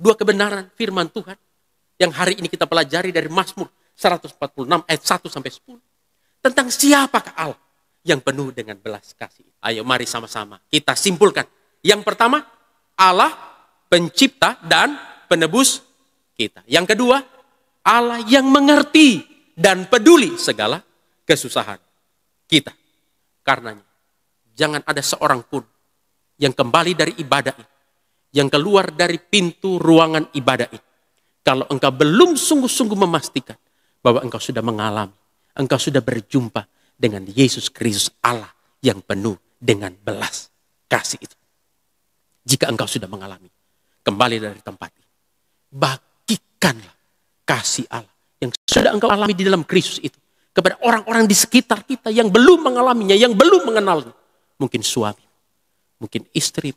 dua kebenaran firman Tuhan yang hari ini kita pelajari dari Mazmur 146 ayat 1 sampai 10. Tentang siapakah Allah yang penuh dengan belas kasih. Ayo mari sama-sama kita simpulkan. Yang pertama, Allah pencipta dan penebus kita. Yang kedua, Allah yang mengerti dan peduli segala kesusahan kita. Karenanya, jangan ada seorang pun yang kembali dari ibadah ini, yang keluar dari pintu ruangan ibadah ini, kalau engkau belum sungguh-sungguh memastikan bahwa engkau sudah mengalami, engkau sudah berjumpa dengan Yesus Kristus Allah yang penuh dengan belas kasih itu. Jika engkau sudah mengalami, kembali dari tempat ini, bagikanlah kasih Allah yang sudah engkau alami di dalam Kristus itu kepada orang-orang di sekitar kita yang belum mengalaminya, yang belum mengenalnya. Mungkin suami, mungkin istri,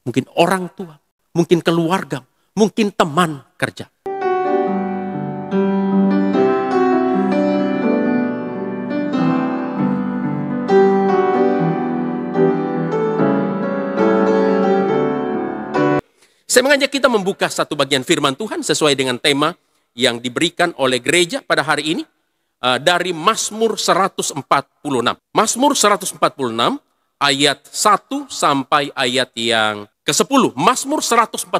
mungkin orang tua, mungkin keluarga, mungkin teman kerja. Saya mengajak kita membuka satu bagian firman Tuhan sesuai dengan tema yang diberikan oleh gereja pada hari ini dari Mazmur 146. Mazmur 146 ayat 1 sampai ayat yang ke-10. Mazmur 146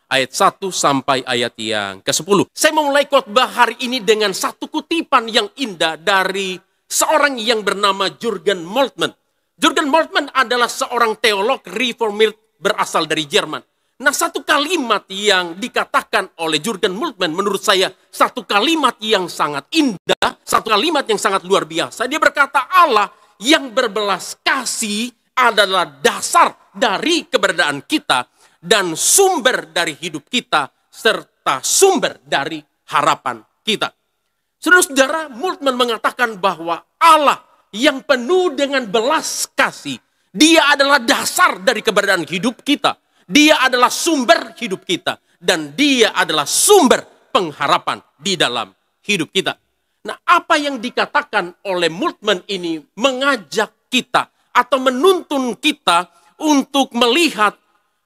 ayat 1 sampai ayat yang ke-10. Saya memulai khotbah hari ini dengan satu kutipan yang indah dari seorang yang bernama Jürgen Moltmann. Jürgen Moltmann adalah seorang teolog reformir berasal dari Jerman. Nah, satu kalimat yang dikatakan oleh Jürgen Moltmann menurut saya satu kalimat yang sangat indah, satu kalimat yang sangat luar biasa. Dia berkata, Allah yang berbelas kasih adalah dasar dari keberadaan kita dan sumber dari hidup kita serta sumber dari harapan kita. Saudara-saudara, Moltmann mengatakan bahwa Allah yang penuh dengan belas kasih, Dia adalah dasar dari keberadaan hidup kita. Dia adalah sumber hidup kita. Dan Dia adalah sumber pengharapan di dalam hidup kita. Nah, apa yang dikatakan oleh Moltmann ini mengajak kita atau menuntun kita untuk melihat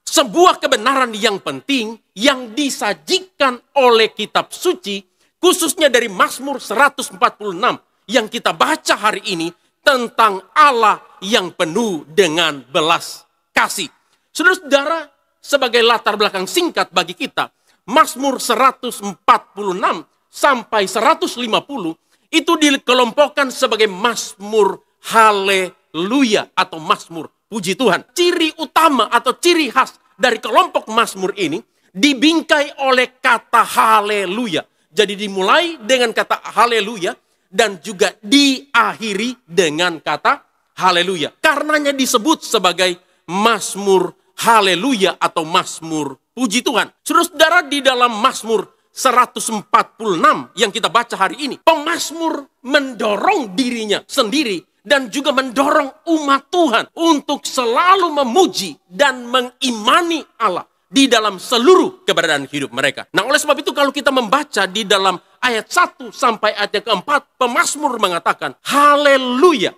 sebuah kebenaran yang penting yang disajikan oleh kitab suci, khususnya dari Mazmur 146 yang kita baca hari ini tentang Allah yang penuh dengan belas kasih. Saudara-saudara, sebagai latar belakang singkat bagi kita, Mazmur 146 sampai 150 itu dikelompokkan sebagai Mazmur Haleluya atau Mazmur Puji Tuhan. Ciri utama atau ciri khas dari kelompok Mazmur ini dibingkai oleh kata Haleluya. Jadi dimulai dengan kata Haleluya dan juga diakhiri dengan kata Haleluya. Karenanya disebut sebagai Mazmur Haleluya atau Mazmur Puji Tuhan. Saudara-saudara, di dalam Mazmur 146 yang kita baca hari ini, pemazmur mendorong dirinya sendiri dan juga mendorong umat Tuhan untuk selalu memuji dan mengimani Allah di dalam seluruh keberadaan hidup mereka. Nah, oleh sebab itu kalau kita membaca di dalam ayat 1 sampai ayat yang keempat, pemazmur mengatakan, Haleluya.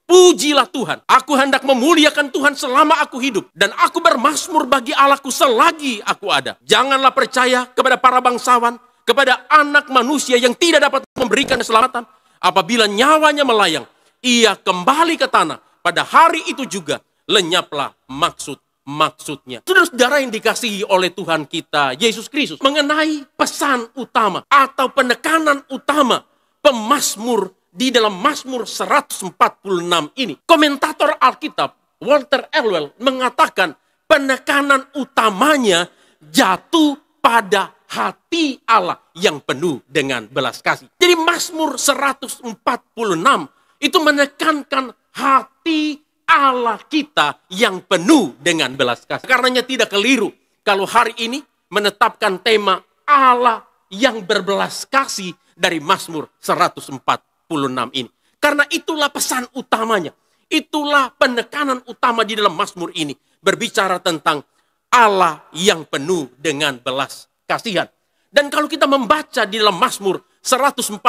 Pujilah Tuhan, aku hendak memuliakan Tuhan selama aku hidup, dan aku bermazmur bagi Allahku selagi aku ada. Janganlah percaya kepada para bangsawan, kepada anak manusia yang tidak dapat memberikan keselamatan. Apabila nyawanya melayang, ia kembali ke tanah. Pada hari itu juga lenyaplah maksudnya. Saudara-saudara yang dikasihi oleh Tuhan kita, Yesus Kristus, mengenai pesan utama atau penekanan utama pemazmur di dalam Mazmur 146 ini, komentator Alkitab Walter Elwell mengatakan penekanan utamanya jatuh pada hati Allah yang penuh dengan belas kasih. Jadi Mazmur 146 itu menekankan hati Allah kita yang penuh dengan belas kasih. Karenanya tidak keliru kalau hari ini menetapkan tema Allah yang berbelas kasih dari Mazmur 146 ini. Karena itulah pesan utamanya. Itulah penekanan utama di dalam Mazmur ini. Berbicara tentang Allah yang penuh dengan belas kasihan. Dan kalau kita membaca di dalam Mazmur 146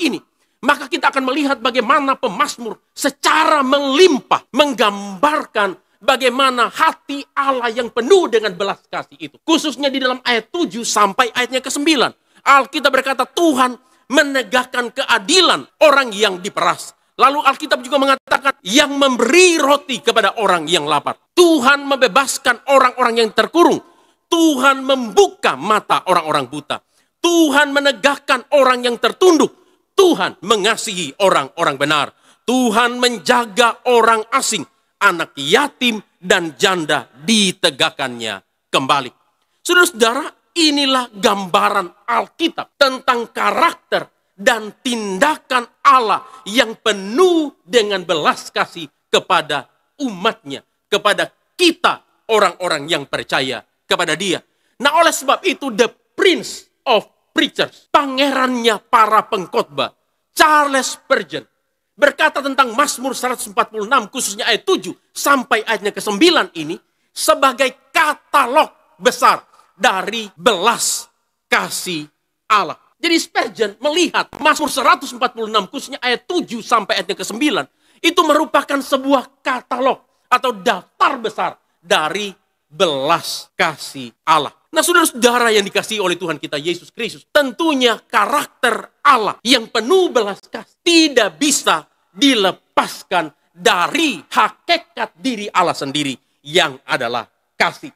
ini, maka kita akan melihat bagaimana pemazmur secara melimpah menggambarkan bagaimana hati Allah yang penuh dengan belas kasih itu. Khususnya di dalam ayat 7 sampai ayatnya ke-9. Alkitab berkata Tuhan menegakkan keadilan orang yang diperas. Lalu Alkitab juga mengatakan yang memberi roti kepada orang yang lapar. Tuhan membebaskan orang-orang yang terkurung. Tuhan membuka mata orang-orang buta. Tuhan menegakkan orang yang tertunduk. Tuhan mengasihi orang-orang benar. Tuhan menjaga orang asing. Anak yatim dan janda ditegakkannya kembali. Saudara-saudara, inilah gambaran Alkitab tentang karakter dan tindakan Allah yang penuh dengan belas kasih kepada umatnya, kepada kita orang-orang yang percaya kepada Dia. Nah, oleh sebab itu the Prince of Preachers, pangerannya para pengkhotbah, Charles Spurgeon, berkata tentang Mazmur 146 khususnya ayat 7 sampai ayatnya ke-9 ini sebagai katalog besar dari belas kasih Allah. Jadi Spurgeon melihat Mazmur 146 khususnya ayat 7 sampai ayatnya ke-9 itu merupakan sebuah katalog atau daftar besar dari belas kasih Allah. Nah, saudara-saudara yang dikasihi oleh Tuhan kita Yesus Kristus, tentunya karakter Allah yang penuh belas kasih tidak bisa dilepaskan dari hakikat diri Allah sendiri yang adalah kasih.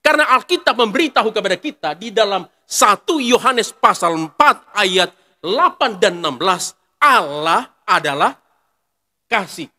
Karena Alkitab memberitahu kepada kita di dalam 1 Yohanes pasal 4 ayat 8 dan 16, Allah adalah kasih.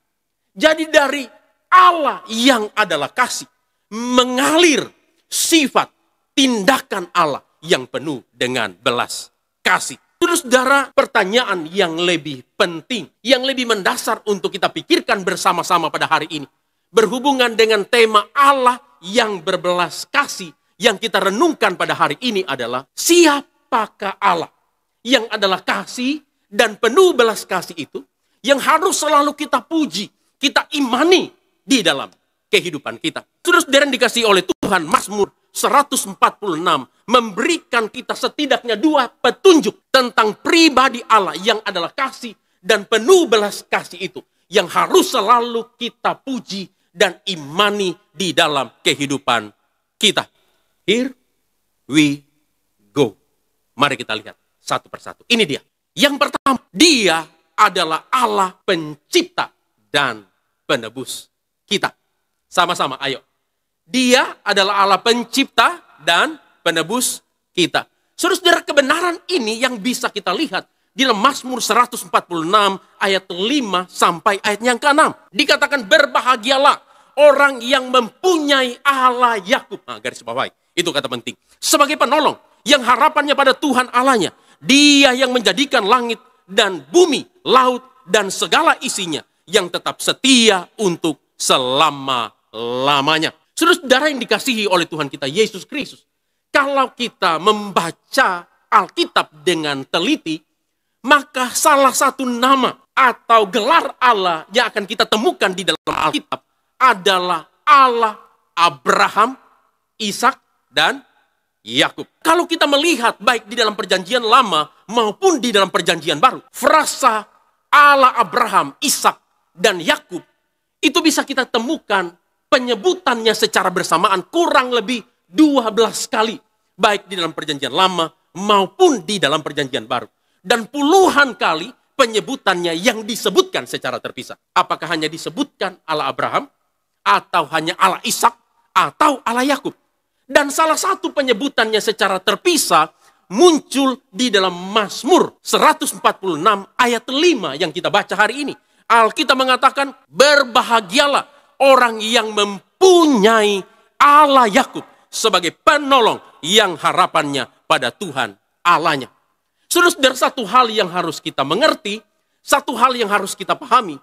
Jadi dari Allah yang adalah kasih, mengalir sifat tindakan Allah yang penuh dengan belas kasih. Saudara, pertanyaan yang lebih penting, yang lebih mendasar untuk kita pikirkan bersama-sama pada hari ini, berhubungan dengan tema Allah yang berbelas kasih, yang kita renungkan pada hari ini adalah, siapakah Allah yang adalah kasih dan penuh belas kasih itu, yang harus selalu kita puji, kita imani di dalam kehidupan kita. Saudara yang dikasihi oleh Tuhan, Mazmur 146 memberikan kita setidaknya dua petunjuk tentang pribadi Allah yang adalah kasih dan penuh belas kasih itu, yang harus selalu kita puji dan imani di dalam kehidupan kita. Here we go. Mari kita lihat satu persatu. Ini dia. Yang pertama, Dia adalah Allah pencipta dan penebus kita. Sama-sama, ayo. Dia adalah Allah pencipta dan penebus kita. Saudara, kebenaran ini yang bisa kita lihat di dalam Mazmur 146 ayat 5 sampai ayat yang ke-6. Dikatakan berbahagialah orang yang mempunyai Allah Yakub. Nah, garis bawahi. Itu kata penting. Sebagai penolong yang harapannya pada Tuhan Allahnya. Dia yang menjadikan langit dan bumi, laut dan segala isinya yang tetap setia untuk selama-lamanya. Saudara yang dikasihi oleh Tuhan kita Yesus Kristus, kalau kita membaca Alkitab dengan teliti, maka salah satu nama atau gelar Allah yang akan kita temukan di dalam Alkitab adalah Allah Abraham, Ishak, dan Yakub. Kalau kita melihat baik di dalam perjanjian lama maupun di dalam perjanjian baru, frasa Allah Abraham, Ishak, dan Yakub itu bisa kita temukan penyebutannya secara bersamaan kurang lebih 12 kali. Baik di dalam perjanjian lama maupun di dalam perjanjian baru. Dan puluhan kali penyebutannya yang disebutkan secara terpisah. Apakah hanya disebutkan Allah Abraham, atau hanya Allah Ishak, atau Allah Yakub. Dan salah satu penyebutannya secara terpisah muncul di dalam Mazmur 146 ayat 5 yang kita baca hari ini. Alkitab mengatakan, berbahagialah orang yang mempunyai Allah Yakub sebagai penolong yang harapannya pada Tuhan Allahnya. Saudara, satu hal yang harus kita mengerti, satu hal yang harus kita pahami,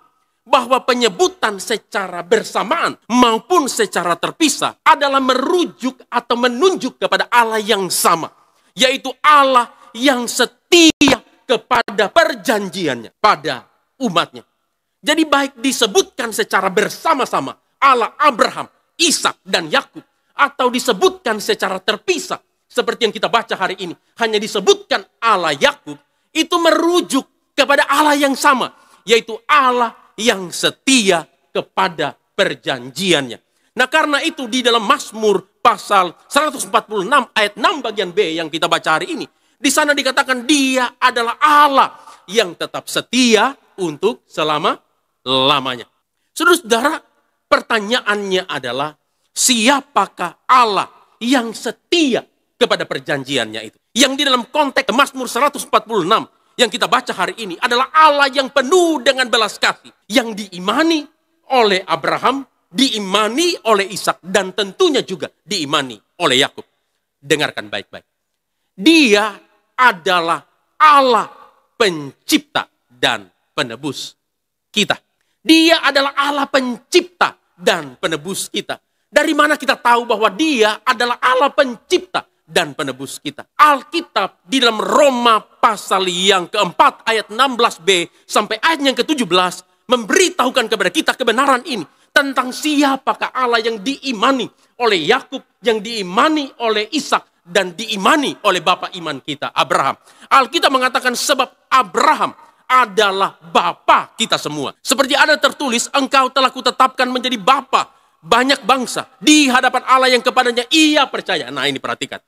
bahwa penyebutan secara bersamaan maupun secara terpisah adalah merujuk atau menunjuk kepada Allah yang sama, yaitu Allah yang setia kepada perjanjiannya pada umatnya. Jadi baik disebutkan secara bersama-sama Allah Abraham, Ishak, dan Yakub, atau disebutkan secara terpisah seperti yang kita baca hari ini, hanya disebutkan Allah Yakub, itu merujuk kepada Allah yang sama, yaitu Allah yang setia kepada perjanjiannya. Nah karena itu di dalam Mazmur pasal 146 ayat 6 bagian B yang kita baca hari ini. Di sana dikatakan dia adalah Allah yang tetap setia untuk selama-lamanya. Saudara-saudara, pertanyaannya adalah siapakah Allah yang setia kepada perjanjiannya itu? Yang di dalam konteks Mazmur 146 yang kita baca hari ini adalah Allah yang penuh dengan belas kasih. Yang diimani oleh Abraham, diimani oleh Ishak, dan tentunya juga diimani oleh Yakub. Dengarkan baik-baik. Dia adalah Allah pencipta dan penebus kita. Dia adalah Allah pencipta dan penebus kita. Dari mana kita tahu bahwa dia adalah Allah pencipta dan penebus kita? Alkitab di dalam Roma pasal yang keempat ayat 16b sampai ayat yang ke-17 memberitahukan kepada kita kebenaran ini tentang siapakah Allah yang diimani oleh Yakub, yang diimani oleh Ishak, dan diimani oleh bapa iman kita Abraham. Alkitab mengatakan sebab Abraham adalah bapa kita semua. Seperti ada tertulis, engkau telah kutetapkan menjadi bapa banyak bangsa di hadapan Allah yang kepadanya ia percaya. Nah ini perhatikan.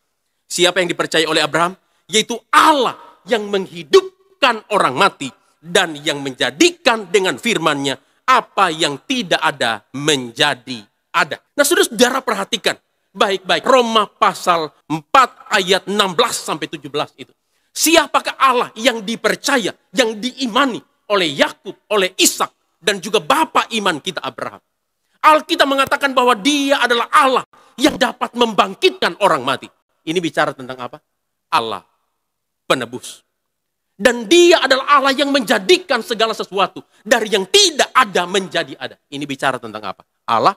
Siapa yang dipercaya oleh Abraham? Yaitu Allah yang menghidupkan orang mati dan yang menjadikan dengan firman-Nya apa yang tidak ada menjadi ada. Nah saudara-saudara perhatikan baik-baik Roma pasal 4 ayat 16 sampai 17 itu. Siapakah Allah yang dipercaya, yang diimani oleh Yakub, oleh Ishak, dan juga bapa iman kita Abraham? Alkitab mengatakan bahwa dia adalah Allah yang dapat membangkitkan orang mati. Ini bicara tentang apa? Allah penebus. Dan dia adalah Allah yang menjadikan segala sesuatu dari yang tidak ada menjadi ada. Ini bicara tentang apa? Allah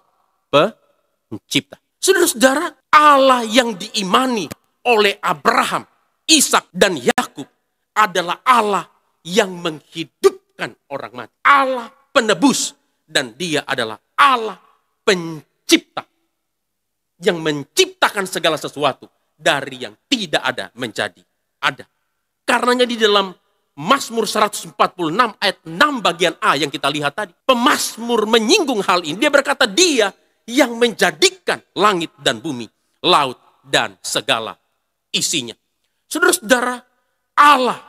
pencipta. Saudara-saudara, Allah yang diimani oleh Abraham, Ishak, dan Yakub adalah Allah yang menghidupkan orang mati. Allah penebus. Dan dia adalah Allah pencipta. Yang menciptakan segala sesuatu dari yang tidak ada menjadi ada. Karenanya di dalam Mazmur 146 ayat 6 bagian A yang kita lihat tadi. Pemazmur menyinggung hal ini. Dia berkata dia yang menjadikan langit dan bumi, laut dan segala isinya. Saudara-saudara, Allah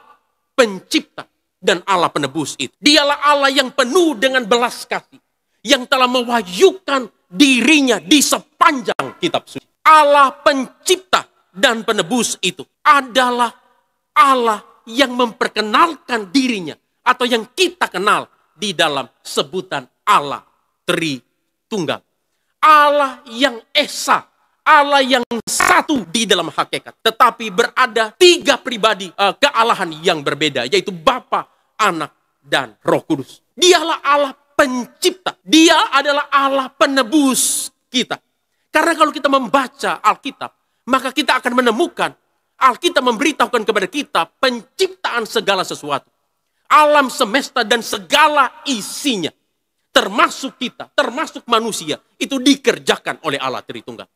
pencipta dan Allah penebus itu. Dialah Allah yang penuh dengan belas kasih. Yang telah mewahyukan dirinya di sepanjang kitab suci. Allah pencipta dan penebus itu adalah Allah yang memperkenalkan dirinya. Atau yang kita kenal di dalam sebutan Allah Tritunggal. Allah yang esa. Allah yang satu di dalam hakikat. Tetapi berada tiga pribadi kealahan yang berbeda. Yaitu Bapa, Anak, dan Roh Kudus. Dialah Allah pencipta. Dia adalah Allah penebus kita. Karena kalau kita membaca Alkitab, maka kita akan menemukan Alkitab memberitahukan kepada kita penciptaan segala sesuatu. Alam semesta dan segala isinya. Termasuk kita, termasuk manusia. Itu dikerjakan oleh Allah Tritunggal.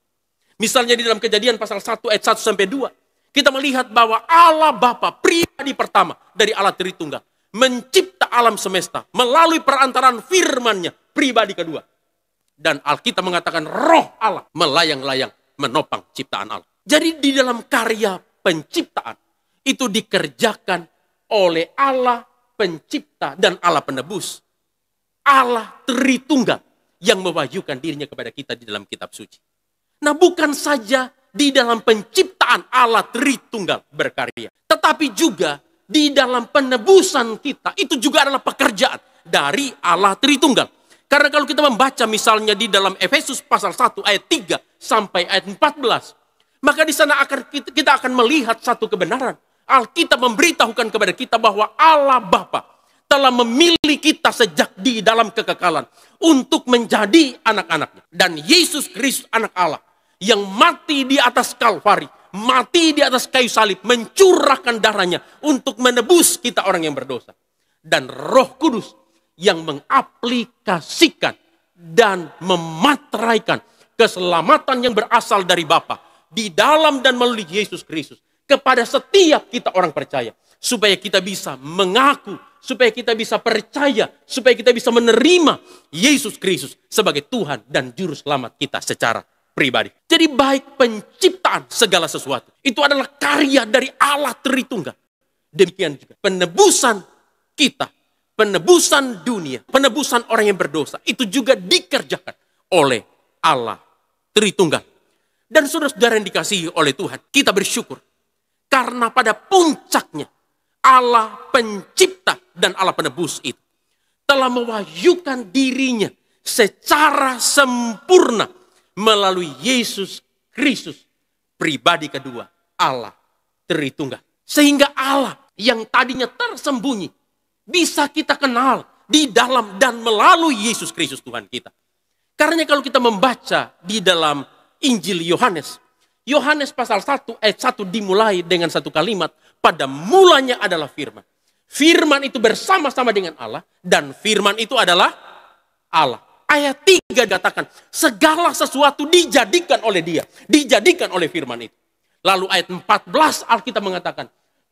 Misalnya di dalam Kejadian pasal 1 ayat 1 sampai 2. Kita melihat bahwa Allah Bapa pribadi pertama dari Allah Tritunggal. Mencipta alam semesta melalui perantaraan firman-Nya pribadi kedua. Dan Alkitab mengatakan roh Allah melayang-layang menopang ciptaan Allah. Jadi di dalam karya penciptaan itu dikerjakan oleh Allah pencipta dan Allah penebus. Allah Tritunggal yang mewahyukan dirinya kepada kita di dalam kitab suci. Nah bukan saja di dalam penciptaan Allah Tritunggal berkarya. Tetapi juga di dalam penebusan kita itu juga adalah pekerjaan dari Allah Tritunggal. Karena kalau kita membaca misalnya di dalam Efesus pasal 1 ayat 3 sampai ayat 14. Maka di sana kita akan melihat satu kebenaran. Alkitab memberitahukan kepada kita bahwa Allah Bapa telah memilih kita sejak di dalam kekekalan untuk menjadi anak-anaknya. Dan Yesus Kristus anak Allah yang mati di atas Kalvari, mati di atas kayu salib, mencurahkan darahnya untuk menebus kita orang yang berdosa. Dan Roh Kudus yang mengaplikasikan dan memateraikan keselamatan yang berasal dari Bapa di dalam dan melalui Yesus Kristus kepada setiap kita orang percaya. Supaya kita bisa mengaku, supaya kita bisa percaya, supaya kita bisa menerima Yesus Kristus sebagai Tuhan dan Juru Selamat kita secara pribadi. Jadi baik penciptaan segala sesuatu, itu adalah karya dari Allah Tritunggal. Demikian juga penebusan kita, penebusan dunia, penebusan orang yang berdosa, itu juga dikerjakan oleh Allah Tritunggal. Dan saudara-saudara yang dikasihi oleh Tuhan, kita bersyukur. Karena pada puncaknya, Allah pencipta dan Allah penebus itu telah mewahyukan dirinya secara sempurna melalui Yesus Kristus, pribadi kedua, Allah Tritunggal. Sehingga Allah yang tadinya tersembunyi, bisa kita kenal di dalam dan melalui Yesus Kristus Tuhan kita. Karena kalau kita membaca di dalam Injil Yohanes, Yohanes pasal 1 ayat 1 dimulai dengan satu kalimat, pada mulanya adalah firman. Firman itu bersama-sama dengan Allah, dan firman itu adalah Allah. Ayat 3 dikatakan, segala sesuatu dijadikan oleh dia, dijadikan oleh firman itu. Lalu ayat 14 Alkitab mengatakan,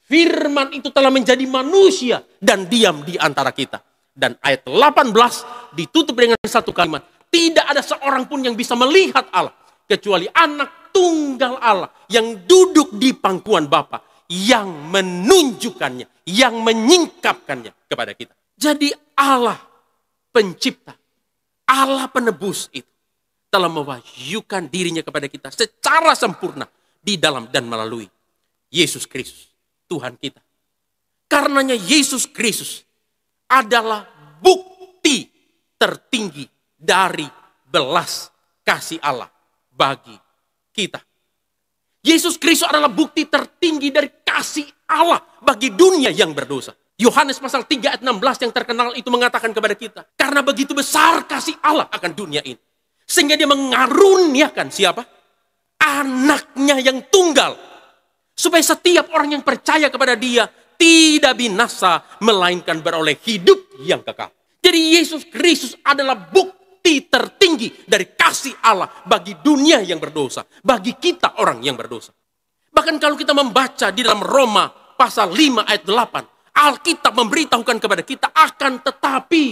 firman itu telah menjadi manusia dan diam di antara kita. Dan ayat 18 ditutup dengan satu kalimat, tidak ada seorang pun yang bisa melihat Allah, kecuali anak tunggal Allah yang duduk di pangkuan Bapa, yang menunjukkannya, yang menyingkapkannya kepada kita. Jadi Allah pencipta, Allah penebus itu telah mewahyukan dirinya kepada kita secara sempurna di dalam dan melalui Yesus Kristus, Tuhan kita. Karenanya Yesus Kristus adalah bukti tertinggi dari belas kasih Allah bagi kita. Yesus Kristus adalah bukti tertinggi dari kasih Allah bagi dunia yang berdosa. Yohanes pasal 3 ayat 16 yang terkenal itu mengatakan kepada kita, karena begitu besar kasih Allah akan dunia ini, sehingga dia mengaruniakan siapa? Anaknya yang tunggal, supaya setiap orang yang percaya kepada dia tidak binasa, melainkan beroleh hidup yang kekal. Jadi Yesus Kristus adalah bukti tertinggi dari kasih Allah bagi dunia yang berdosa, bagi kita orang yang berdosa. Bahkan kalau kita membaca di dalam Roma pasal 5 ayat 8, Alkitab memberitahukan kepada kita, akan tetapi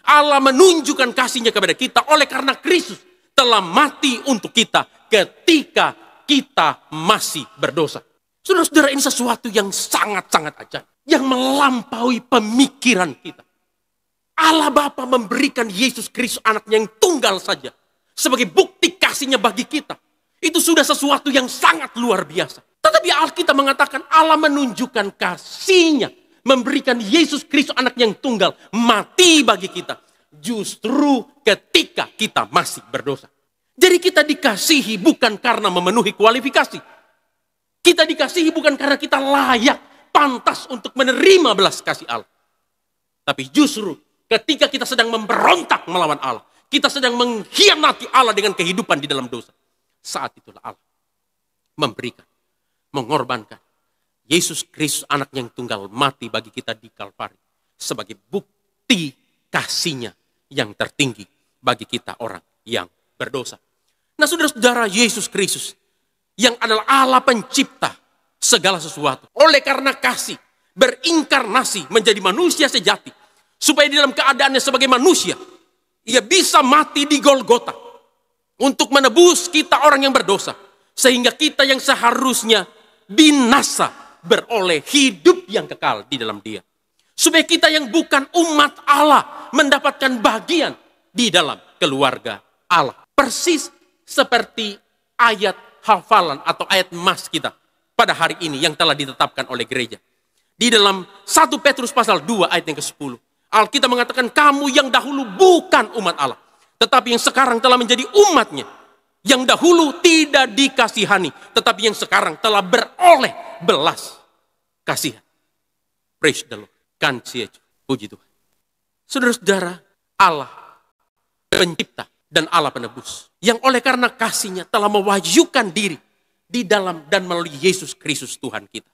Allah menunjukkan kasih-Nya kepada kita oleh karena Kristus telah mati untuk kita ketika kita masih berdosa. Saudara-saudara, ini sesuatu yang sangat-sangat ajaib, yang melampaui pemikiran kita. Allah Bapa memberikan Yesus Kristus anaknya yang tunggal saja sebagai bukti kasih-Nya bagi kita. Itu sudah sesuatu yang sangat luar biasa. Tetapi Alkitab mengatakan Allah menunjukkan kasih-Nya, memberikan Yesus Kristus anaknya yang tunggal mati bagi kita justru ketika kita masih berdosa. Jadi kita dikasihi bukan karena memenuhi kualifikasi. Kita dikasihi bukan karena kita layak, pantas untuk menerima belas kasih Allah. Tapi justru ketika kita sedang memberontak melawan Allah, kita sedang mengkhianati Allah dengan kehidupan di dalam dosa, saat itulah Allah memberikan, mengorbankan Yesus Kristus anaknya yang tunggal mati bagi kita di Kalvari sebagai bukti kasih-Nya yang tertinggi bagi kita orang yang berdosa. Nah saudara-saudara, Yesus Kristus yang adalah Allah pencipta segala sesuatu, oleh karena kasih berinkarnasi menjadi manusia sejati, supaya di dalam keadaannya sebagai manusia ia bisa mati di Golgota untuk menebus kita orang yang berdosa, sehingga kita yang seharusnya binasa beroleh hidup yang kekal di dalam Dia. Supaya kita yang bukan umat Allah mendapatkan bagian di dalam keluarga Allah. Persis seperti ayat hafalan atau ayat emas kita pada hari ini yang telah ditetapkan oleh gereja. Di dalam 1 Petrus pasal 2 ayat yang ke-10. Alkitab mengatakan, kamu yang dahulu bukan umat Allah, tetapi yang sekarang telah menjadi umat-Nya. Yang dahulu tidak dikasihani, tetapi yang sekarang telah beroleh belas kasihan. Praise the Lord. Puji Tuhan. Saudara-saudara, Allah pencipta dan Allah penebus, yang oleh karena kasih-Nya telah mewahyukan diri di dalam dan melalui Yesus Kristus Tuhan kita.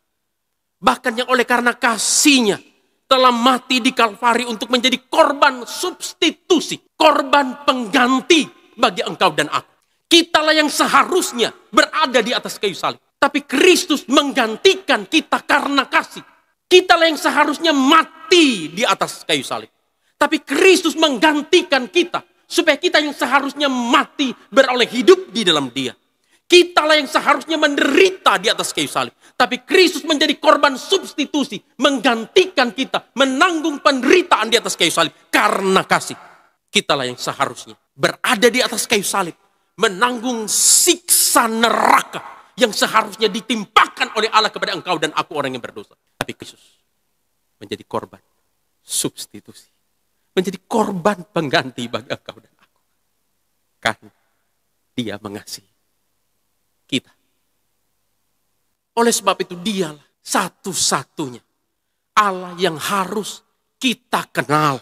Bahkan yang oleh karena kasih-Nya telah mati di Kalvari untuk menjadi korban substitusi, korban pengganti bagi engkau dan aku. Kitalah yang seharusnya berada di atas kayu salib. Tapi Kristus menggantikan kita karena kasih. Kitalah yang seharusnya mati di atas kayu salib. Tapi Kristus menggantikan kita. Supaya kita yang seharusnya mati beroleh hidup di dalam Dia. Kitalah yang seharusnya menderita di atas kayu salib. Tapi Kristus menjadi korban substitusi. Menggantikan kita. Menanggung penderitaan di atas kayu salib. Karena kasih. Kitalah yang seharusnya berada di atas kayu salib. Menanggung siksa neraka. Yang seharusnya ditimpakan oleh Allah kepada engkau dan aku orang yang berdosa. Tapi Kristus menjadi korban substitusi. Menjadi korban pengganti bagi engkau dan aku. Karena Dia mengasihi kita. Oleh sebab itu Dialah satu-satunya Allah yang harus kita kenal.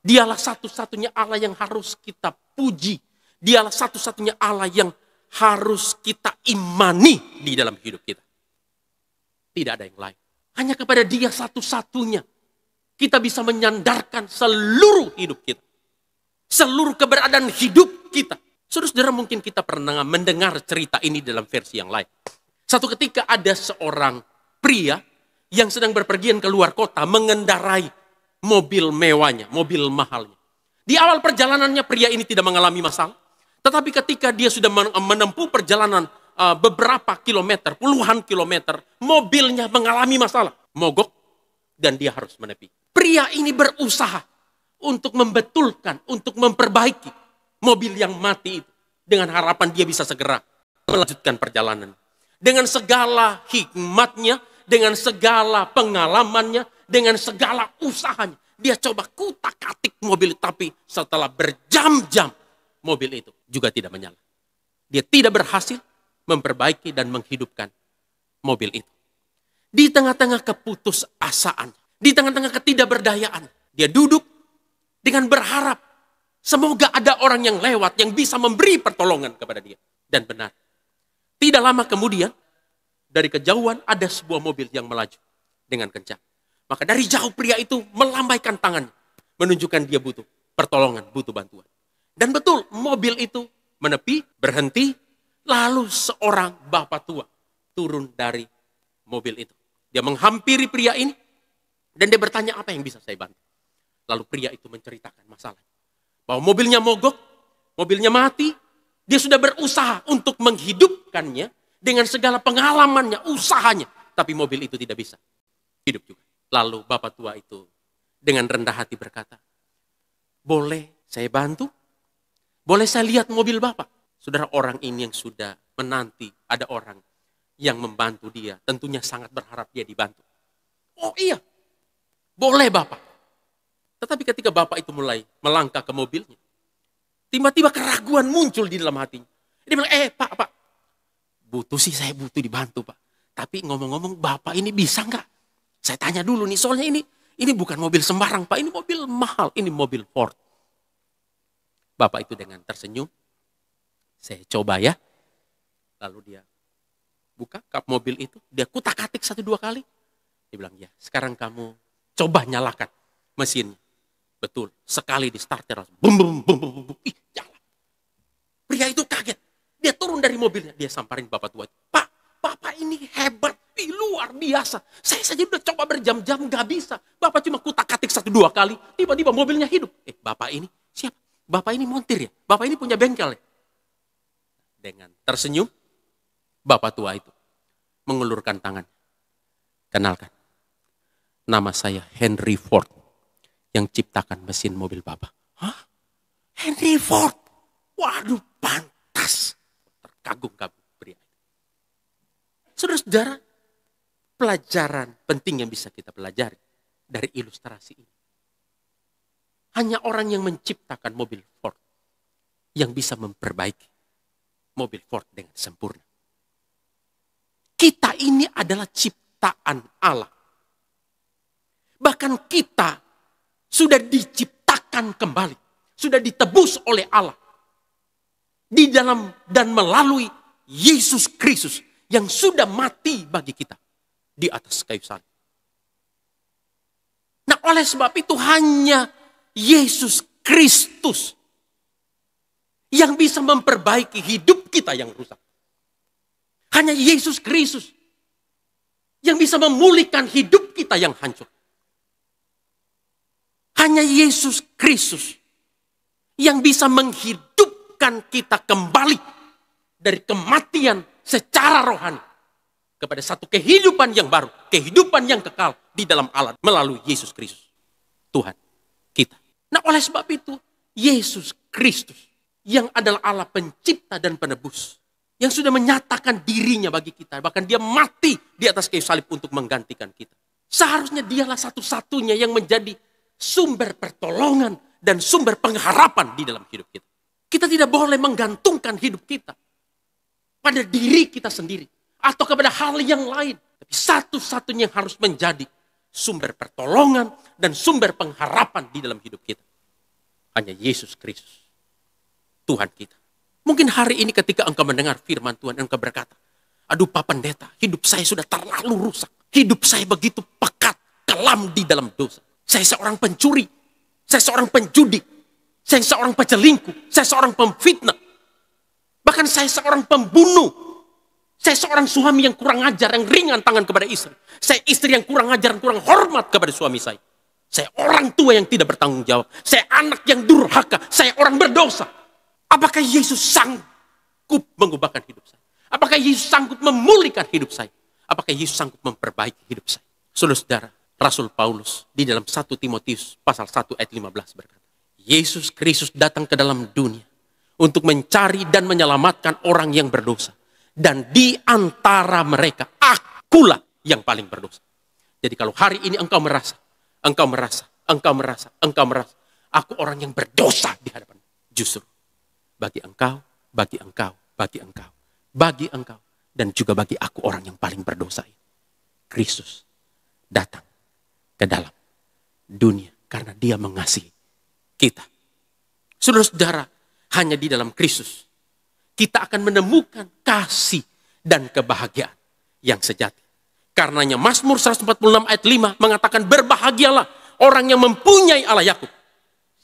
Dialah satu-satunya Allah yang harus kita puji. Dialah satu-satunya Allah yang harus kita imani di dalam hidup kita. Tidak ada yang lain. Hanya kepada Dia satu-satunya kita bisa menyandarkan seluruh hidup kita. Seluruh keberadaan hidup kita. Saudara, mungkin kita pernah mendengar cerita ini dalam versi yang lain. Satu ketika ada seorang pria yang sedang berpergian ke luar kota mengendarai mobil mewahnya, mobil mahalnya. Di awal perjalanannya pria ini tidak mengalami masalah. Tetapi ketika dia sudah menempuh perjalanan beberapa kilometer, puluhan kilometer, mobilnya mengalami masalah. Mogok dan dia harus menepi. Pria ini berusaha untuk membetulkan, untuk memperbaiki mobil yang mati itu. Dengan harapan dia bisa segera melanjutkan perjalanan. Dengan segala hikmatnya, dengan segala pengalamannya, dengan segala usahanya. Dia coba kutak-katik mobil, tapi setelah berjam-jam, mobil itu juga tidak menyala. Dia tidak berhasil memperbaiki dan menghidupkan mobil itu. Di tengah-tengah keputusasaan, di tengah-tengah ketidakberdayaan, dia duduk dengan berharap semoga ada orang yang lewat yang bisa memberi pertolongan kepada dia. Dan benar, tidak lama kemudian dari kejauhan ada sebuah mobil yang melaju dengan kencang. Maka dari jauh pria itu melambaikan tangannya, menunjukkan dia butuh pertolongan, butuh bantuan. Dan betul, mobil itu menepi, berhenti, lalu seorang bapak tua turun dari mobil itu. Dia menghampiri pria ini, dan dia bertanya, apa yang bisa saya bantu? Lalu pria itu menceritakan masalahnya. Bahwa mobilnya mogok, mobilnya mati, dia sudah berusaha untuk menghidupkannya dengan segala pengalamannya, usahanya. Tapi mobil itu tidak bisa hidup juga. Lalu bapak tua itu dengan rendah hati berkata, boleh saya bantu? Boleh saya lihat mobil Bapak? Saudara, orang ini yang sudah menanti ada orang yang membantu dia. Tentunya sangat berharap dia dibantu. Oh iya, boleh Bapak. Tetapi ketika Bapak itu mulai melangkah ke mobilnya, tiba-tiba keraguan muncul di dalam hatinya. Dia bilang, Pak, butuh sih, saya butuh dibantu Pak. Tapi ngomong-ngomong Bapak ini bisa nggak? Saya tanya dulu nih, soalnya ini bukan mobil sembarang Pak, ini mobil mahal, ini mobil Ford. Bapak itu dengan tersenyum, saya coba ya. Lalu dia buka kap mobil itu, dia kutak-katik 1-2 kali. Dia bilang, ya sekarang kamu coba nyalakan mesinnya. Betul, sekali di starter, bum, bum, bum, bum, bum, ih jalan. Pria itu kaget, dia turun dari mobilnya, dia samperin bapak tua itu. Pak, Bapak ini hebat, luar biasa. Saya saja udah coba berjam-jam, gak bisa. Bapak cuma kutak-katik 1-2 kali, tiba-tiba mobilnya hidup. Bapak ini siapa? Bapak ini montir ya? Bapak ini punya bengkel ya? Dengan tersenyum, bapak tua itu mengulurkan tangan. Kenalkan, nama saya Henry Ford yang ciptakan mesin mobil Bapak. Hah? Henry Ford? Waduh, pantas. Terkagum-kagum pria itu. Saudara-saudara, pelajaran penting yang bisa kita pelajari dari ilustrasi ini. Hanya orang yang menciptakan mobil Ford yang bisa memperbaiki mobil Ford dengan sempurna. Kita ini adalah ciptaan Allah. Bahkan kita sudah diciptakan kembali, sudah ditebus oleh Allah di dalam dan melalui Yesus Kristus yang sudah mati bagi kita di atas kayu salib. Nah, oleh sebab itu hanya Yesus Kristus yang bisa memperbaiki hidup kita yang rusak. Hanya Yesus Kristus yang bisa memulihkan hidup kita yang hancur. Hanya Yesus Kristus yang bisa menghidupkan kita kembali dari kematian secara rohani kepada satu kehidupan yang baru, kehidupan yang kekal di dalam Allah melalui Yesus Kristus, Tuhan kita. Nah, oleh sebab itu, Yesus Kristus yang adalah Allah pencipta dan penebus, yang sudah menyatakan dirinya bagi kita, bahkan dia mati di atas kayu salib untuk menggantikan kita. Seharusnya dialah satu-satunya yang menjadi sumber pertolongan dan sumber pengharapan di dalam hidup kita. Kita tidak boleh menggantungkan hidup kita pada diri kita sendiri atau kepada hal yang lain. Tapi satu-satunya yang harus menjadi sumber pertolongan dan sumber pengharapan di dalam hidup kita. Hanya Yesus Kristus, Tuhan kita. Mungkin hari ini ketika engkau mendengar firman Tuhan, engkau berkata, aduh Pak Pendeta, hidup saya sudah terlalu rusak. Hidup saya begitu pekat, kelam di dalam dosa. Saya seorang pencuri, saya seorang penjudi, saya seorang pecelingkuh, saya seorang pemfitnah. Bahkan saya seorang pembunuh. Saya seorang suami yang kurang ajar, yang ringan tangan kepada istri. Saya istri yang kurang ajar, yang kurang hormat kepada suami saya. Saya orang tua yang tidak bertanggung jawab. Saya anak yang durhaka. Saya orang berdosa. Apakah Yesus sanggup mengubahkan hidup saya? Apakah Yesus sanggup memulihkan hidup saya? Apakah Yesus sanggup memperbaiki hidup saya? Saudara-saudara, Rasul Paulus di dalam 1 Timotius pasal 1 ayat 15 berkata, Yesus Kristus datang ke dalam dunia untuk mencari dan menyelamatkan orang yang berdosa. Dan di antara mereka, akulah yang paling berdosa. Jadi kalau hari ini engkau merasa, aku orang yang berdosa di hadapan. Justru bagi engkau, dan juga bagi aku orang yang paling berdosa ini, Kristus datang ke dalam dunia karena dia mengasihi kita. Saudara-saudara, hanya di dalam Kristus kita akan menemukan kasih dan kebahagiaan yang sejati. Karenanya Mazmur 146 ayat 5 mengatakan, berbahagialah orang yang mempunyai Allah Yakub.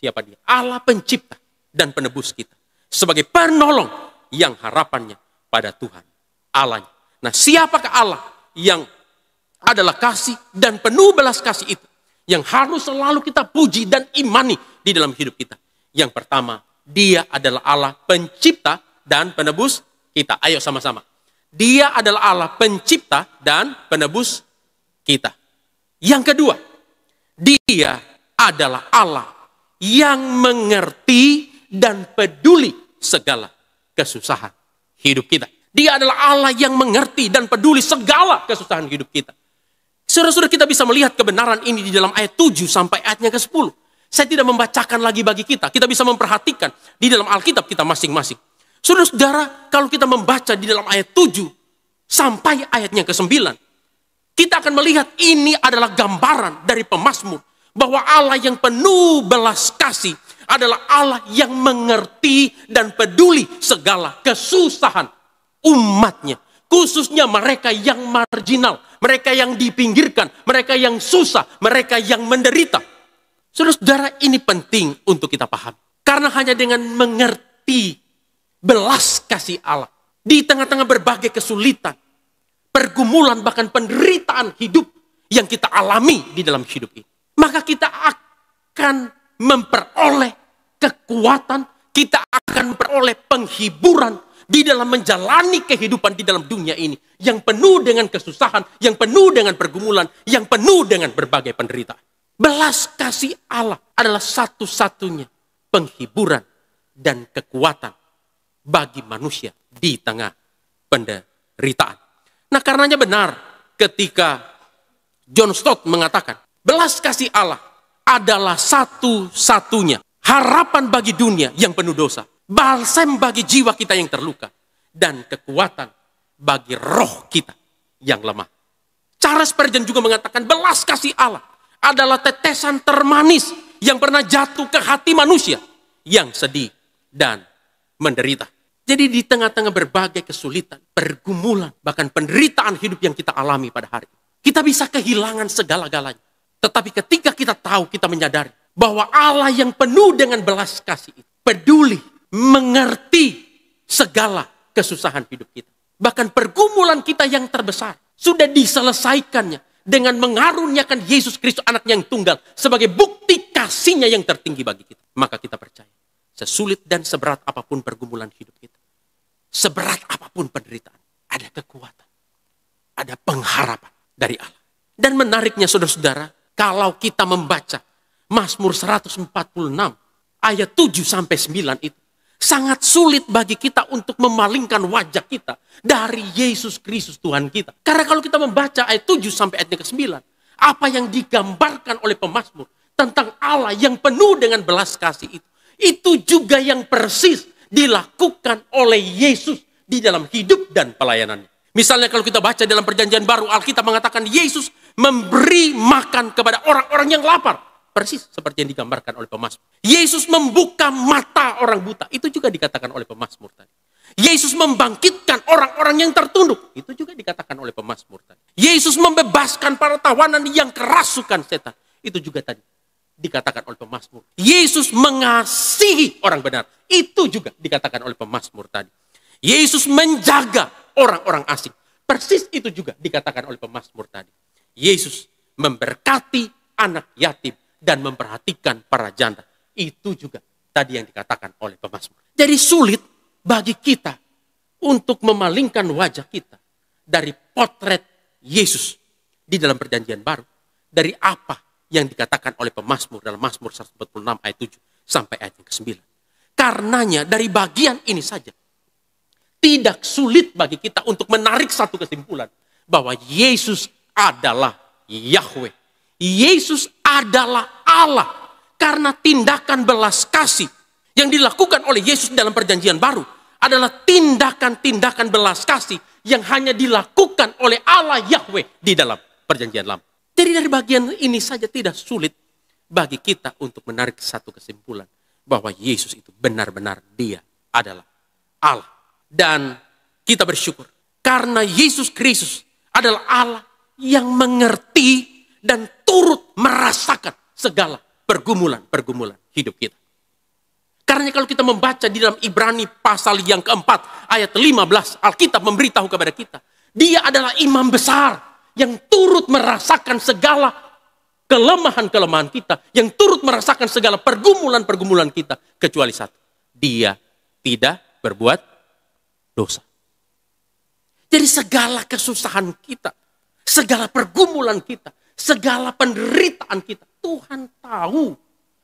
Siapa dia? Allah pencipta dan penebus kita. Sebagai penolong yang harapannya pada Tuhan Allahnya. Nah, siapakah Allah yang adalah kasih dan penuh belas kasih itu? Yang harus selalu kita puji dan imani di dalam hidup kita. Yang pertama, dia adalah Allah pencipta dan penebus kita. Ayo sama-sama. Dia adalah Allah pencipta dan penebus kita. Yang kedua, dia adalah Allah yang mengerti dan peduli segala kesusahan hidup kita. Dia adalah Allah yang mengerti dan peduli segala kesusahan hidup kita. Saudara-saudara, kita bisa melihat kebenaran ini di dalam ayat 7 sampai ayatnya ke-10. Saya tidak membacakan lagi bagi kita. Kita bisa memperhatikan di dalam Alkitab kita masing-masing. Saudara-saudara, kalau kita membaca di dalam ayat 7 sampai ayatnya ke-9, kita akan melihat ini adalah gambaran dari pemazmur bahwa Allah yang penuh belas kasih adalah Allah yang mengerti dan peduli segala kesusahan umatnya. Khususnya mereka yang marginal, mereka yang dipinggirkan, mereka yang susah, mereka yang menderita. Saudara-saudara, ini penting untuk kita pahami. Karena hanya dengan mengerti belas kasih Allah di tengah-tengah berbagai kesulitan, pergumulan, bahkan penderitaan hidup yang kita alami di dalam hidup ini, maka kita akan memperoleh kekuatan, kita akan memperoleh penghiburan di dalam menjalani kehidupan di dalam dunia ini yang penuh dengan kesusahan, yang penuh dengan pergumulan, yang penuh dengan berbagai penderitaan. Belas kasih Allah adalah satu-satunya penghiburan dan kekuatan bagi manusia di tengah penderitaan. Nah, karenanya benar ketika John Stott mengatakan, belas kasih Allah adalah satu-satunya harapan bagi dunia yang penuh dosa, balsam bagi jiwa kita yang terluka, dan kekuatan bagi roh kita yang lemah. Charles Spurgeon juga mengatakan, belas kasih Allah adalah tetesan termanis yang pernah jatuh ke hati manusia yang sedih dan menderita. Jadi di tengah-tengah berbagai kesulitan, pergumulan, bahkan penderitaan hidup yang kita alami pada hari ini, kita bisa kehilangan segala-galanya. Tetapi ketika kita tahu, kita menyadari bahwa Allah yang penuh dengan belas kasih itu peduli mengerti segala kesusahan hidup kita. Bahkan pergumulan kita yang terbesar sudah diselesaikannya dengan mengaruniakan Yesus Kristus anaknya yang tunggal sebagai bukti kasihnya yang tertinggi bagi kita. Maka kita percaya, sesulit dan seberat apapun pergumulan hidup kita, seberat apapun penderitaan, ada kekuatan, ada pengharapan dari Allah. Dan menariknya saudara-saudara, kalau kita membaca Mazmur 146 ayat 7-9 itu, sangat sulit bagi kita untuk memalingkan wajah kita dari Yesus Kristus Tuhan kita. Karena kalau kita membaca ayat 7 sampai ayat ke-9, apa yang digambarkan oleh pemazmur tentang Allah yang penuh dengan belas kasih itu juga yang persis dilakukan oleh Yesus di dalam hidup dan pelayanannya. Misalnya kalau kita baca dalam perjanjian baru, Alkitab mengatakan Yesus memberi makan kepada orang-orang yang lapar. Persis seperti yang digambarkan oleh pemazmur. Yesus membuka mata orang buta. Itu juga dikatakan oleh pemazmur tadi. Yesus membangkitkan orang-orang yang tertunduk. Itu juga dikatakan oleh pemazmur tadi. Yesus membebaskan para tawanan yang kerasukan setan. Itu juga tadi dikatakan oleh pemazmur. Yesus mengasihi orang benar. Itu juga dikatakan oleh pemazmur tadi. Yesus menjaga orang-orang asing. Persis itu juga dikatakan oleh pemazmur tadi. Yesus memberkati anak yatim dan memperhatikan para janda. Itu juga tadi yang dikatakan oleh pemazmur. Jadi sulit bagi kita untuk memalingkan wajah kita dari potret Yesus di dalam perjanjian baru. Dari apa yang dikatakan oleh pemazmur dalam Mazmur 146 ayat 7 sampai ayat yang ke-9. Karenanya dari bagian ini saja, tidak sulit bagi kita untuk menarik satu kesimpulan. Bahwa Yesus adalah Yahweh. Yesus adalah Allah. Karena tindakan belas kasih yang dilakukan oleh Yesus dalam perjanjian baru adalah tindakan-tindakan belas kasih yang hanya dilakukan oleh Allah Yahweh di dalam perjanjian lama. Jadi dari bagian ini saja tidak sulit bagi kita untuk menarik satu kesimpulan bahwa Yesus itu benar-benar Dia adalah Allah. Dan kita bersyukur karena Yesus Kristus adalah Allah yang mengerti dan turut merasakan segala pergumulan-pergumulan hidup kita. Karena kalau kita membaca di dalam Ibrani pasal yang keempat, ayat 15, Alkitab memberitahu kepada kita, Dia adalah imam besar yang turut merasakan segala kelemahan-kelemahan kita, yang turut merasakan segala pergumulan-pergumulan kita, kecuali satu, Dia tidak berbuat dosa. Jadi segala kesusahan kita, segala pergumulan kita, segala penderitaan kita, Tuhan tahu.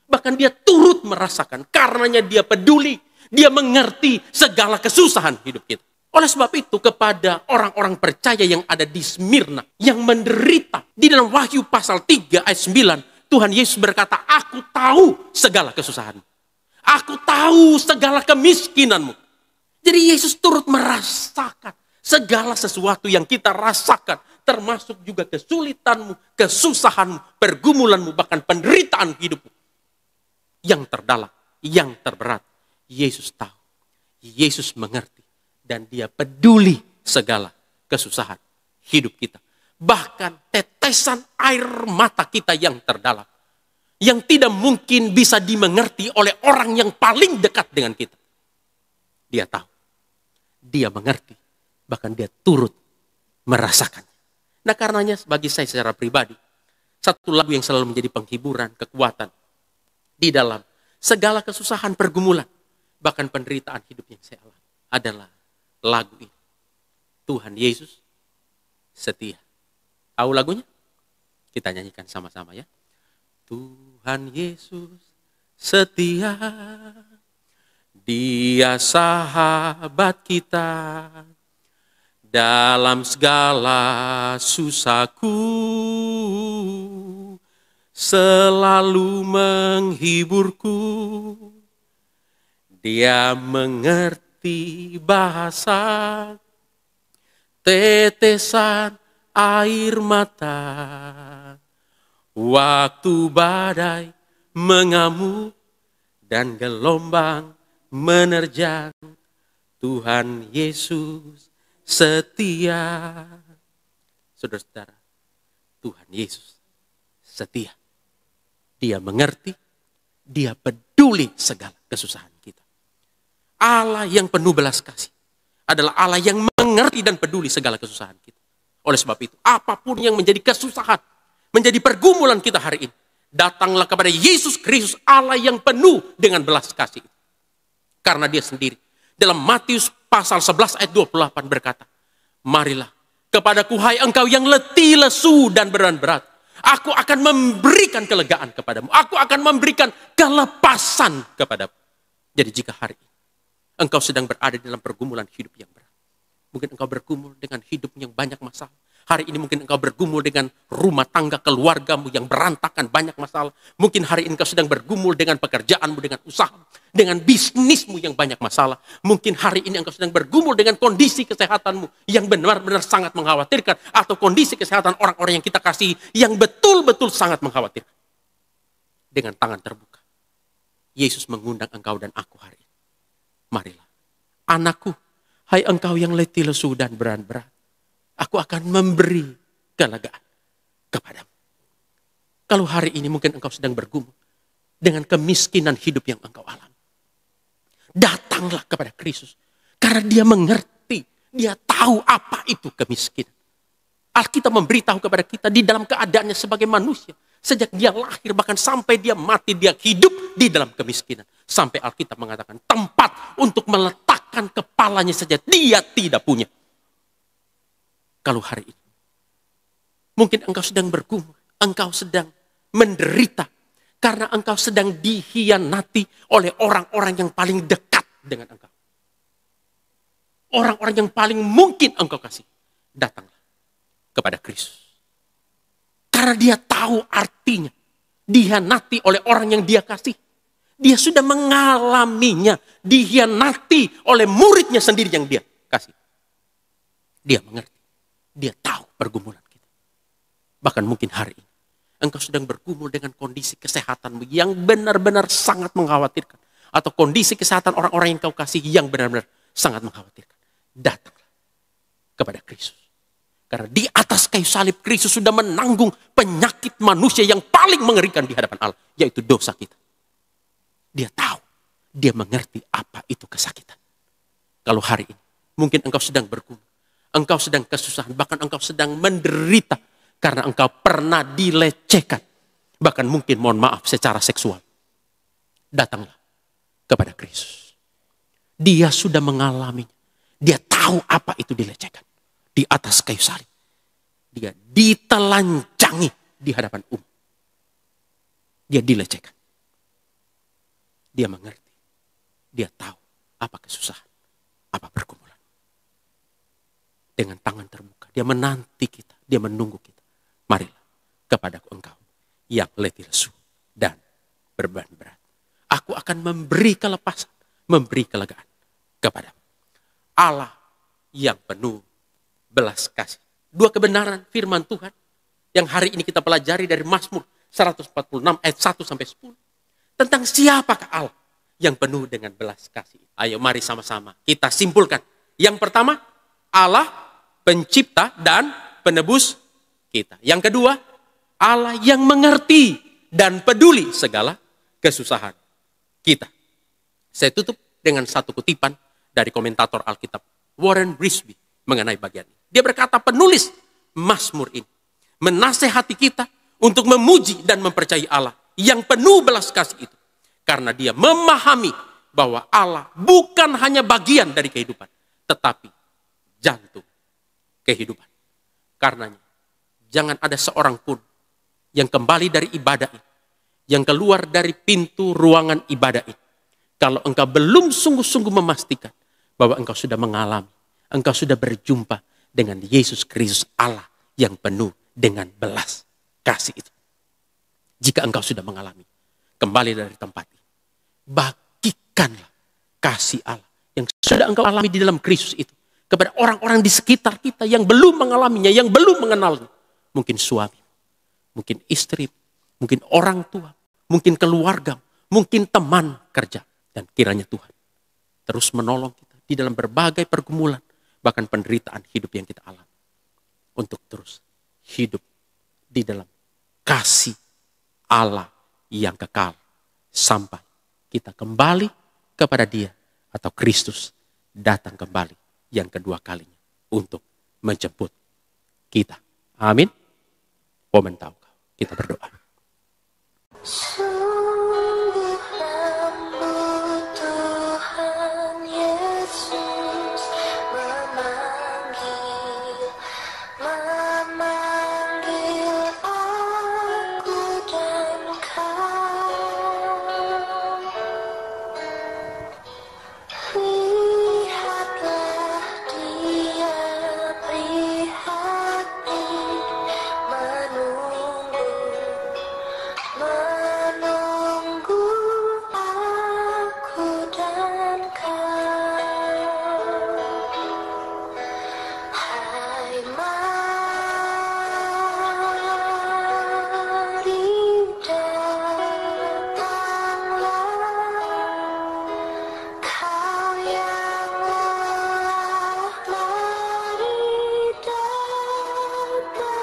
Bahkan Dia turut merasakan. Karenanya Dia peduli. Dia mengerti segala kesusahan hidup kita. Oleh sebab itu kepada orang-orang percaya yang ada di Smyrna, yang menderita, di dalam Wahyu pasal 3 ayat 9, Tuhan Yesus berkata, aku tahu segala kesusahanmu. Aku tahu segala kemiskinanmu. Jadi Yesus turut merasakan segala sesuatu yang kita rasakan. Termasuk juga kesulitanmu, kesusahanmu, pergumulanmu, bahkan penderitaan hidupmu. Yang terdalam, yang terberat. Yesus tahu. Yesus mengerti. Dan Dia peduli segala kesusahan hidup kita. Bahkan tetesan air mata kita yang terdalam. Yang tidak mungkin bisa dimengerti oleh orang yang paling dekat dengan kita. Dia tahu. Dia mengerti. Bahkan Dia turut merasakannya. Nah karenanya bagi saya secara pribadi, satu lagu yang selalu menjadi penghiburan, kekuatan di dalam segala kesusahan, pergumulan, bahkan penderitaan hidup yang saya alami adalah lagu ini. Tuhan Yesus setia. Tahu lagunya? Kita nyanyikan sama-sama ya. Tuhan Yesus setia, Dia sahabat kita. Dalam segala susahku, selalu menghiburku. Dia mengerti bahasa tetesan air mata. Waktu badai mengamuk dan gelombang menerjang, Tuhan Yesus setia. Saudara-saudara, Tuhan Yesus setia. Dia mengerti, Dia peduli segala kesusahan kita. Allah yang penuh belas kasih adalah Allah yang mengerti dan peduli segala kesusahan kita. Oleh sebab itu, apapun yang menjadi kesusahan, menjadi pergumulan kita hari ini, datanglah kepada Yesus Kristus, Allah yang penuh dengan belas kasih. Karena dia sendiri dalam Matius pasal 11 ayat 28 berkata, marilah kepadaku hai engkau yang letih, lesu, dan berat. Aku akan memberikan kelegaan kepadamu. Aku akan memberikan kelepasan kepadamu. Jadi jika hari ini engkau sedang berada dalam pergumulan hidup yang berat. Mungkin engkau bergumul dengan hidup yang banyak masalah. Hari ini mungkin engkau bergumul dengan rumah tangga keluargamu yang berantakan, banyak masalah. Mungkin hari ini engkau sedang bergumul dengan pekerjaanmu, dengan usaha, dengan bisnismu yang banyak masalah. Mungkin hari ini engkau sedang bergumul dengan kondisi kesehatanmu yang benar-benar sangat mengkhawatirkan. Atau kondisi kesehatan orang-orang yang kita kasihi yang betul-betul sangat mengkhawatirkan. Dengan tangan terbuka, Yesus mengundang engkau dan aku hari ini. Marilah, anakku, hai engkau yang letih, lesu, dan berat. Aku akan memberi kelegaan kepadamu. Kalau hari ini mungkin engkau sedang bergumul dengan kemiskinan hidup yang engkau alami, datanglah kepada Kristus. Karena dia mengerti, dia tahu apa itu kemiskinan. Alkitab memberitahu kepada kita di dalam keadaannya sebagai manusia. Sejak dia lahir, bahkan sampai dia mati, dia hidup di dalam kemiskinan. Sampai Alkitab mengatakan tempat untuk meletakkan kepalanya saja dia tidak punya. Kalau hari ini, mungkin engkau sedang bergumul, engkau sedang menderita, karena engkau sedang dikhianati oleh orang-orang yang paling dekat dengan engkau. Orang-orang yang paling mungkin engkau kasih, datanglah kepada Kristus. Karena dia tahu artinya dikhianati oleh orang yang dia kasih. Dia sudah mengalaminya, dikhianati oleh muridnya sendiri yang dia kasih. Dia mengerti, dia tahu pergumulan kita. Bahkan mungkin hari ini, engkau sedang bergumul dengan kondisi kesehatanmu yang benar-benar sangat mengkhawatirkan. Atau kondisi kesehatan orang-orang yang kau kasih yang benar-benar sangat mengkhawatirkan. Datanglah kepada Kristus. Karena di atas kayu salib Kristus sudah menanggung penyakit manusia yang paling mengerikan di hadapan Allah. Yaitu dosa kita. Dia tahu, dia mengerti apa itu kesakitan. Kalau hari ini, mungkin engkau sedang bergumul. Engkau sedang kesusahan, bahkan engkau sedang menderita. Karena engkau pernah dilecehkan. Bahkan mungkin mohon maaf secara seksual. Datanglah kepada Kristus. Dia sudah mengalaminya. Dia tahu apa itu dilecehkan. Di atas kayu salib. Dia ditelanjangi di hadapan umum. Dia dilecehkan. Dia mengerti. Dia tahu apa kesusahan. Apa pergumulan. Dengan tangan terbuka. Dia menanti kita. Dia menunggu kita. Marilah kepadaku engkau yang letih lesu dan beban berat. Aku akan memberi kelepasan. Memberi kelegaan kepadamu. Allah yang penuh belas kasih. Dua kebenaran firman Tuhan yang hari ini kita pelajari dari Mazmur 146 ayat 1 sampai 10. Tentang siapakah Allah yang penuh dengan belas kasih. Ayo mari sama-sama kita simpulkan. Yang pertama, Allah pencipta dan penebus kita. Yang kedua, Allah yang mengerti dan peduli segala kesusahan kita. Saya tutup dengan satu kutipan dari komentator Alkitab Warren Wiersbe mengenai bagian ini. Dia berkata penulis Mazmur ini menasehati kita untuk memuji dan mempercayai Allah yang penuh belas kasih itu. Karena dia memahami bahwa Allah bukan hanya bagian dari kehidupan, tetapi jantung kehidupan. Karenanya, jangan ada seorang pun yang kembali dari ibadah ini, yang keluar dari pintu ruangan ibadah ini, kalau engkau belum sungguh-sungguh memastikan bahwa engkau sudah mengalami, engkau sudah berjumpa dengan Yesus Kristus Allah yang penuh dengan belas kasih itu. Jika engkau sudah mengalami, kembali dari tempat ini, bagikanlah kasih Allah yang sudah engkau alami di dalam Kristus itu kepada orang-orang di sekitar kita yang belum mengalaminya, yang belum mengenalnya. Mungkin suami, mungkin istri, mungkin orang tua, mungkin keluarga, mungkin teman kerja. Dan kiranya Tuhan terus menolong kita di dalam berbagai pergumulan, bahkan penderitaan hidup yang kita alami. Untuk terus hidup di dalam kasih Allah yang kekal. Sampai kita kembali kepada Dia atau Kristus datang kembali yang kedua kalinya untuk menjemput kita. Amin. Amin. Kita berdoa. Sungguh lembut Tuhan Yesus memanggil aku dan kau. Lihatlah Dia prihatin menunggu aku dan kau. Hai mari datanglah, kau yang lelah, mari datanglah.